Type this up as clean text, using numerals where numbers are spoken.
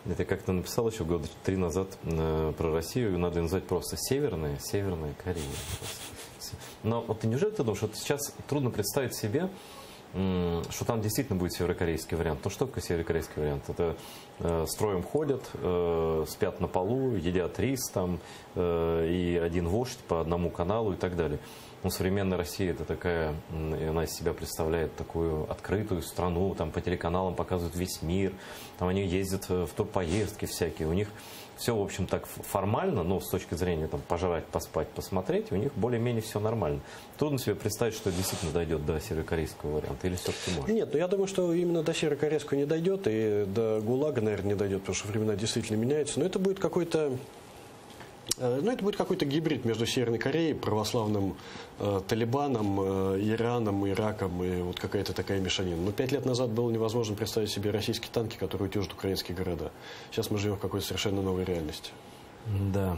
Это я как-то написал еще года 3 назад про Россию, ее надо назвать просто Северная Корея. Но вот неужели ты думаешь, что сейчас трудно представить себе, что там действительно будет северокорейский вариант? Ну что такое северокорейский вариант? Это строем ходят, спят на полу, едят рис там, и один вождь по одному каналу и так далее. Ну, современная Россия — это такая, она из себя представляет такую открытую страну, там по телеканалам показывают весь мир, там они ездят в турпоездки всякие, у них все, в общем, так формально, но с точки зрения там пожрать, поспать, посмотреть, у них более-менее все нормально. Трудно себе представить, что это действительно дойдет до северокорейского варианта, или все-таки может? Нет, ну я думаю, что именно до северокорейского не дойдет, и до ГУЛАГа, наверное, не дойдет, потому что времена действительно меняются, но это будет какой-то... Ну, это будет какой-то гибрид между Северной Кореей, православным Талибаном, Ираном, Ираком, и вот какая-то такая мешанина. Но 5 лет назад было невозможно представить себе российские танки, которые утюжат украинские города. Сейчас мы живем в какой-то совершенно новой реальности. Да.